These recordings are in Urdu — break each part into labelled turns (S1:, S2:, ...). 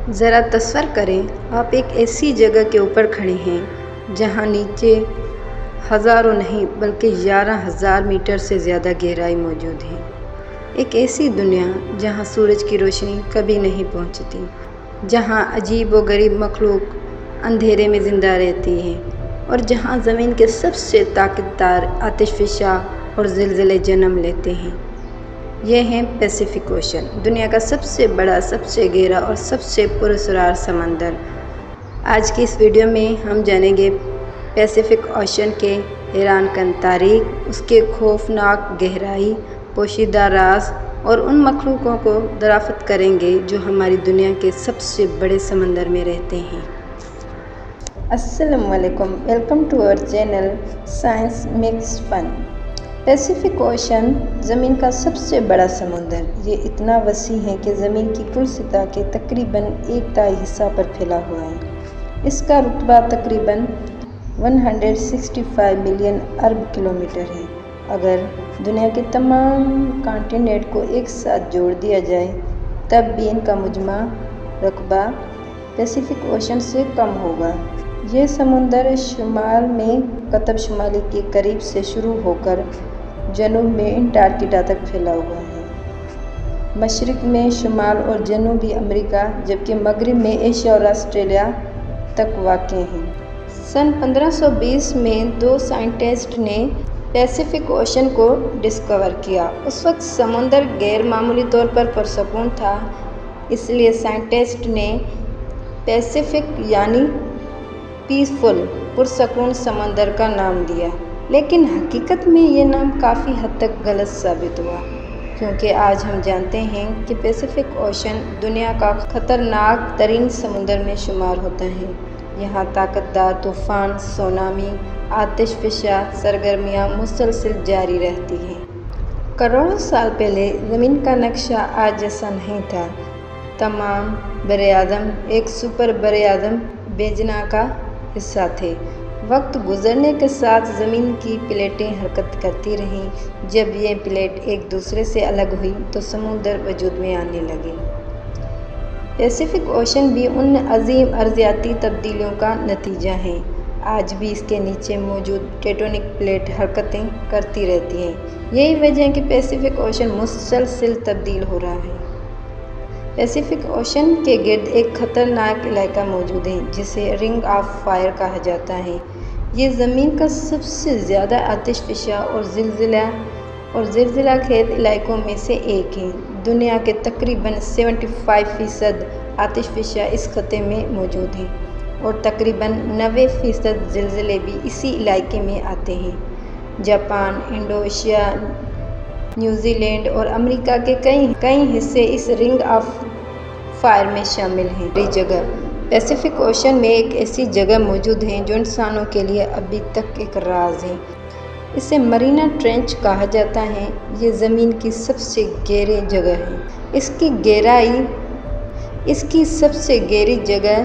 S1: ذرا تصور کریں آپ ایک ایسی جگہ کے اوپر کھڑے ہیں جہاں نیچے ہزاروں نہیں بلکہ 11,000 میٹر سے زیادہ گہرائی موجود ہے۔ ایک ایسی دنیا جہاں سورج کی روشنی کبھی نہیں پہنچتی، جہاں عجیب و غریب مخلوق اندھیرے میں زندہ رہتی ہے، اور جہاں زمین کے سب سے طاقتور آتش فشاں اور زلزلے جنم لیتے ہیں۔ یہ ہے پیسیفک اوشن، دنیا کا سب سے بڑا، سب سے گہرا اور سب سے پراسرار سمندر۔ آج کی اس ویڈیو میں ہم جانیں گے پیسیفک اوشن کے حیران کن تاریخ، اس کے خوفناک گہرائی، پوشیدہ راز اور ان مخلوقوں کو دریافت کریں گے جو ہماری دنیا کے سب سے بڑے سمندر میں رہتے ہیں۔ السلام علیکم، welcome to our channel science mix fun. Pacific Ocean زمین کا سب سے بڑا سمندر، یہ اتنا وسیع ہے کہ زمین کی کل سطح کے تقریباً 1/3 حصہ پر پھیلا ہوا ہے۔ اس کا رقبہ تقریباً 165 ملین ارب کلومیٹر ہے۔ اگر دنیا کے تمام کانٹیننٹ کو ایک ساتھ جوڑ دیا جائے تب بھی ان کا مجموعی رقبہ پیسیفک اوشن سے کم ہوگا۔ یہ سمندر شمال میں قطب شمالی کے قریب سے شروع ہو کر جنوب میں انٹارکٹیکا تک پھیلا ہوا ہے۔ مشرق میں شمال اور جنوبی امریکہ، جبکہ مغرب میں ایشیا اور آسٹریلیا تک واقع ہے۔ سن 1520 میں 2 سائنٹسٹ نے پیسیفک اوشن کو ڈسکور کیا۔ اس وقت سمندر غیر معمولی طور پر پرسکون تھا، اس لیے سائنٹسٹ نے پیسیفک یعنی پیسفل، پرسکون سمندر کا نام دیا۔ لیکن حقیقت میں یہ نام کافی حد تک غلط ثابت ہوا، کیونکہ آج ہم جانتے ہیں کہ پیسیفک اوشن دنیا کا خطرناک ترین سمندر میں شمار ہوتا ہے۔ یہاں طاقتور طوفان، سونامی، آتش فشاں سرگرمیاں مسلسل جاری رہتی ہیں۔ کروڑوں سال پہلے زمین کا نقشہ آج جیسا نہیں تھا۔ تمام براعظم ایک سپر براعظم بیجنا کا حصہ تھے۔ وقت گزرنے کے ساتھ زمین کی پلیٹیں حرکت کرتی رہیں۔ جب یہ پلیٹ ایک دوسرے سے الگ ہوئی تو سمندر وجود میں آنے لگے۔ پیسیفک اوشن بھی ان عظیم ارضیاتی تبدیلیوں کا نتیجہ ہے۔ آج بھی اس کے نیچے موجود ٹیکٹونک پلیٹ حرکتیں کرتی رہتی ہیں۔ یہی وجہ ہے کہ پیسیفک اوشن مسلسل تبدیل ہو رہا ہے۔ پیسیفک اوشن کے گرد ایک خطرناک علاقہ موجود ہے جسے رنگ آف فائر کہا جاتا ہے۔ یہ زمین کا سب سے زیادہ آتش فشاں اور زلزلہ خیز علاقوں میں سے ایک ہے۔ دنیا کے تقریباً 75% آتش فشاں اس خطے میں موجود ہیں، اور تقریباً 90% زلزلے بھی اسی علاقے میں آتے ہیں۔ جاپان، انڈونیشیا، نیوزی لینڈ اور امریکہ کے کئی حصے اس رنگ آف فائر میں شامل ہیں۔ بڑی جگہ پیسیفک اوشن میں ایک ایسی جگہ موجود ہے جو انسانوں کے لیے ابھی تک ایک راز ہے۔ اسے مرینا ٹرینچ کہا جاتا ہے۔ یہ زمین کی سب سے گہری جگہ ہے۔ اس کی سب سے گہری جگہ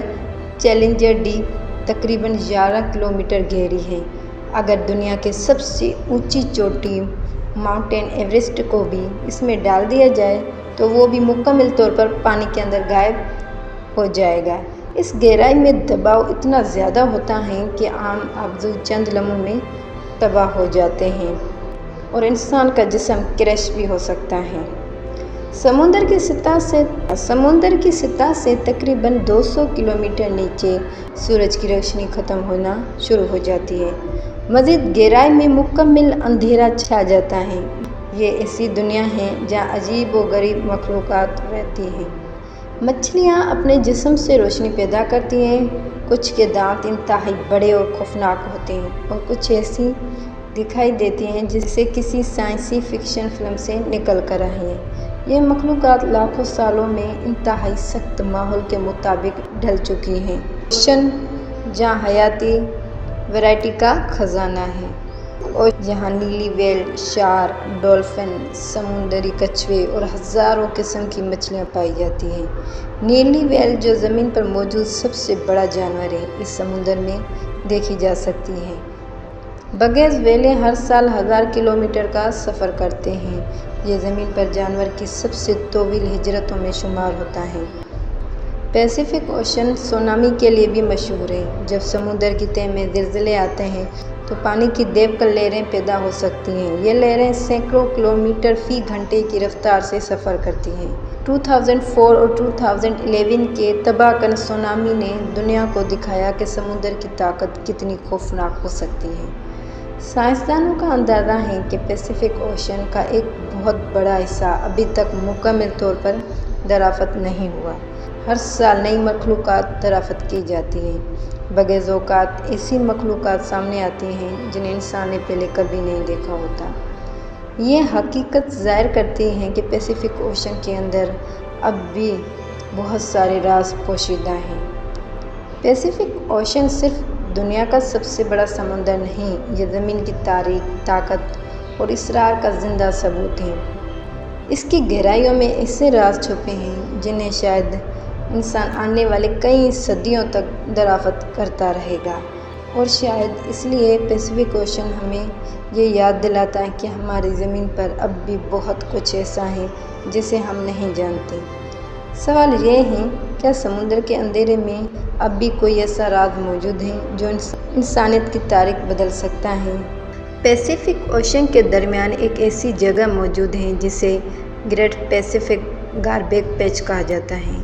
S1: چیلنجر ڈیپ تقریباً 11 کلومیٹر گہری ہے۔ اگر دنیا کی سب سے اونچی چوٹی ماؤنٹین ایورسٹ کو بھی اس میں ڈال دیا جائے تو وہ بھی مکمل طور پر پانی کے اندر غائب ہو جائے گا۔ اس گہرائی میں دباؤ اتنا زیادہ ہوتا ہے کہ عام آبزو چند لمحوں میں تباہ ہو جاتے ہیں اور انسان کا جسم کریش بھی ہو سکتا ہے۔ سمندر کی سطح سے تقریباً 200 کلومیٹر نیچے سورج کی روشنی ختم ہونا شروع ہو جاتی ہے۔ مزید گہرائی میں مکمل اندھیرا چھا جاتا ہے۔ یہ ایسی دنیا ہے جہاں عجیب و غریب مخلوقات رہتی ہیں۔ مچھلیاں اپنے جسم سے روشنی پیدا کرتی ہیں۔ کچھ کے دانت انتہائی بڑے اور خوفناک ہوتے ہیں، اور کچھ ایسی دکھائی دیتی ہیں جیسے کسی سائنسی فکشن فلم سے نکل کر آئی ہیں۔ یہ مخلوقات لاکھوں سالوں میں انتہائی سخت ماحول کے مطابق ڈھل چکی ہیں۔ اوشن جہاں حیاتی ورائٹی کا خزانہ ہے، جہاں نیلی ویل، شارک، ڈولفن، سمندری کچھوے اور ہزاروں قسم کی مچھلیاں پائی جاتی ہیں۔ نیلی ویل جو زمین پر موجود سب سے بڑا جانور ہے، اس سمندر میں دیکھی جا سکتی ہے۔ بگیز ویلیں ہر سال 1000 کلومیٹر کا سفر کرتے ہیں۔ یہ زمین پر جانور کی سب سے طویل ہجرتوں میں شمار ہوتا ہے۔ پیسیفک اوشن سونامی کے لیے بھی مشہور ہے۔ جب سمندر کی تہہ میں زلزلے آتے ہیں تو پانی کی دیوکل لہریں پیدا ہو سکتی ہیں۔ یہ لہریں سینکڑوں کلومیٹر فی گھنٹے کی رفتار سے سفر کرتی ہیں۔ 2004 اور 2011 کے تباہ کن سونامی نے دنیا کو دکھایا کہ سمندر کی طاقت کتنی خوفناک ہو سکتی ہے۔ سائنسدانوں کا اندازہ ہے کہ پیسیفک اوشن کا ایک بہت بڑا حصہ ابھی تک مکمل طور پر دریافت نہیں ہوا۔ ہر سال نئی مخلوقات دریافت کی جاتی ہیں۔ بعض اوقات ایسی مخلوقات سامنے آتی ہیں جنہیں انسان نے پہلے کبھی نہیں دیکھا ہوتا۔ یہ حقیقت ظاہر کرتی ہے کہ پیسیفک اوشن کے اندر اب بھی بہت سارے راز پوشیدہ ہیں۔ پیسیفک اوشن صرف دنیا کا سب سے بڑا سمندر نہیں، یہ زمین کی تاریخ، طاقت اور اسرار کا زندہ ثبوت ہے۔ اس کی گہرائیوں میں ایسے راز چھپے ہیں جنہیں شاید انسان آنے والے کئی صدیوں تک دریافت کرتا رہے گا، اور شاید اس لیے پیسیفک اوشن ہمیں یہ یاد دلاتا ہے کہ ہماری زمین پر اب بھی بہت کچھ ایسا ہے جسے ہم نہیں جانتے۔ سوال یہ ہے، کیا سمندر کے اندھیرے میں اب بھی کوئی ایسا راز موجود ہے جو انسانیت کی تاریخ بدل سکتا ہے؟ پیسیفک اوشن کے درمیان ایک ایسی جگہ موجود ہے جسے گریٹ پیسیفک گاربیج پیچ کہا جاتا ہے۔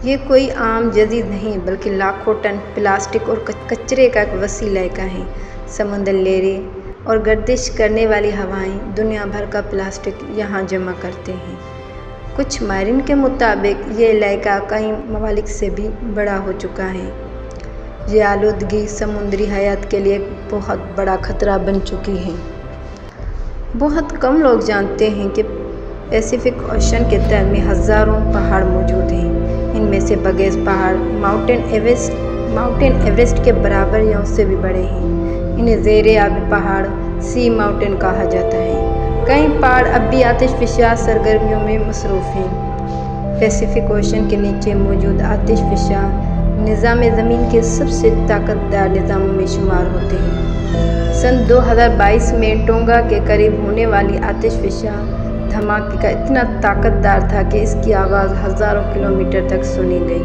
S1: یہ کوئی عام جزیرہ نہیں بلکہ لاکھوں ٹن پلاسٹک اور کچرے کا ایک وسیع علاقہ ہے۔ سمندر لہریں اور گردش کرنے والی ہوائیں دنیا بھر کا پلاسٹک یہاں جمع کرتے ہیں۔ کچھ ماہرین کے مطابق یہ علاقہ کئی ممالک سے بھی بڑا ہو چکا ہے۔ یہ آلودگی سمندری حیات کے لیے ایک بہت بڑا خطرہ بن چکی ہے۔ بہت کم لوگ جانتے ہیں کہ پیسیفک اوشن کے تہہ میں ہزاروں پہاڑ موجود ہیں۔ ان میں سے بعض پہاڑ ماؤنٹین ایورسٹ کے برابر یا اس سے بھی بڑے ہیں۔ انہیں زیر آبی پہاڑ سی ماؤنٹین کہا جاتا ہے۔ کئی پہاڑ اب بھی آتش فشاں سرگرمیوں میں مصروف ہیں۔ پیسیفک اوشن کے نیچے موجود آتش فشاں نظام زمین کے سب سے طاقت دار نظاموں میں شمار ہوتے ہیں۔ سن 2022 میں ٹونگا کے قریب ہونے والی آتش فشاں دھماکے کا اتنا طاقت دار تھا کہ اس کی آواز ہزاروں کلومیٹر تک سنی گئی۔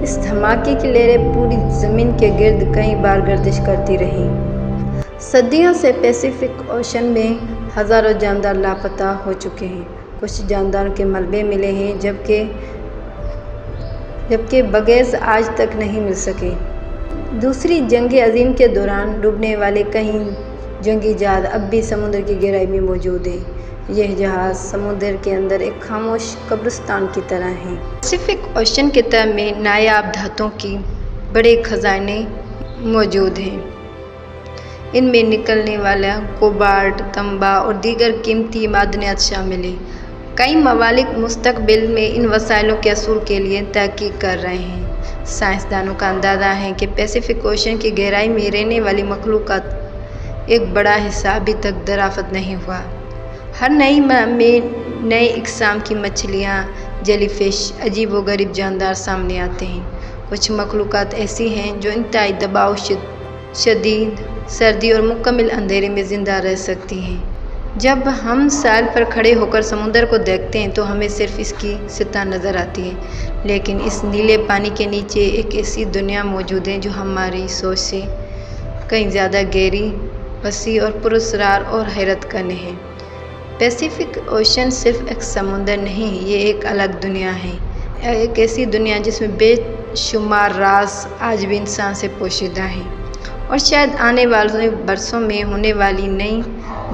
S1: اس دھماکے کی لہریں پوری زمین کے گرد کئی بار گردش کرتی رہیں۔ صدیوں سے پیسیفک اوشن میں ہزاروں جاندار لاپتہ ہو چکے ہیں۔ کچھ جانداروں کے ملبے ملے ہیں جبکہ بعض آج تک نہیں مل سکے۔ دوسری جنگ عظیم کے دوران ڈوبنے والے کئی جنگی جہاز اب بھی سمندر کی گہرائی میں موجود ہیں۔ یہ جہاز سمندر کے اندر ایک خاموش قبرستان کی طرح ہیں۔ پیسیفک اوشن کے تہہ میں نایاب دھاتوں کی بڑے خزانے موجود ہیں۔ ان میں نکلنے والا کوبالٹ، تانبا اور دیگر قیمتی معدنیات شامل ہیں۔ کئی ممالک مستقبل میں ان وسائلوں کے حصول کے لیے تحقیق کر رہے ہیں۔ سائنسدانوں کا اندازہ ہے کہ پیسیفک اوشن کی گہرائی میں رہنے والی مخلوقات ایک بڑا حصہ ابھی تک دریافت نہیں ہوا۔ ہر نئی ماہ میں نئے اقسام کی مچھلیاں، جیلی فش، عجیب و غریب جاندار سامنے آتے ہیں۔ کچھ مخلوقات ایسی ہیں جو انتہائی دباؤ، شدید سردی اور مکمل اندھیرے میں زندہ رہ سکتی ہیں۔ جب ہم ساحل پر کھڑے ہو کر سمندر کو دیکھتے ہیں تو ہمیں صرف اس کی سطح نظر آتی ہے، لیکن اس نیلے پانی کے نیچے ایک ایسی دنیا موجود ہے جو ہماری سوچ سے کہیں زیادہ گہری، وسیع اور پراسرار اور حیرت کرنے ہے۔ پیسیفک اوشن صرف ایک سمندر نہیں، یہ ایک الگ دنیا ہے، ایک ایسی دنیا جس میں بے شمار راز آج بھی انسان سے پوشیدہ ہیں، اور شاید آنے والے برسوں میں ہونے والی نئی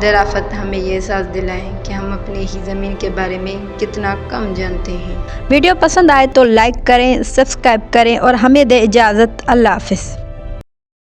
S1: دریافت ہمیں یہ احساس دلائیں کہ ہم اپنے ہی زمین کے بارے میں کتنا کم جانتے ہیں۔
S2: ویڈیو پسند آئے تو لائک کریں، سبسکرائب کریں اور ہمیں دیں اجازت۔ اللہ حافظ۔